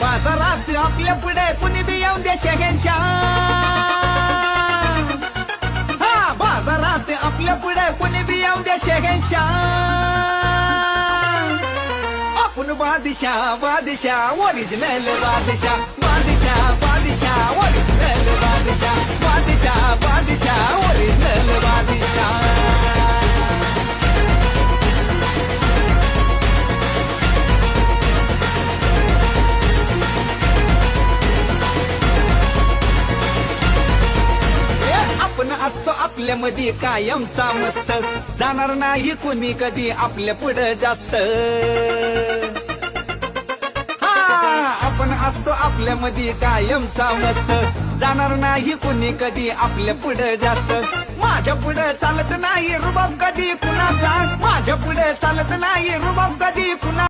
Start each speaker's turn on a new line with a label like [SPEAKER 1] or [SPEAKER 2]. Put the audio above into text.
[SPEAKER 1] बाजारात आपल्या पुढे कुणी बी येऊन दे शहेनशाह. हा बाजारात आपल्या पुढे कुणी बी येऊन दे शहेनशाह. आपण बादशाह बादशाह ओरिजिनल बादशाह. बादशाह बादशाह ओरिजिनल बादशाह. बादशाह बादशाह ओरिजिनल बादशाह. आपण असतो आपल्यामध्ये कायमचा मस्त. जाणार नाही कोणी कधी आपल्या पुढे जास्त. हा आपण असतो आपल्यामध्ये कायमचा मस्त. जाणार नाही कोणी कधी आपल्या पुढे जास्त. माझ्या पुढे चालत नाही रुबाब कधी कुणाचा. माझ्या पुढे चालत नाही रुबाब कधी कुणा.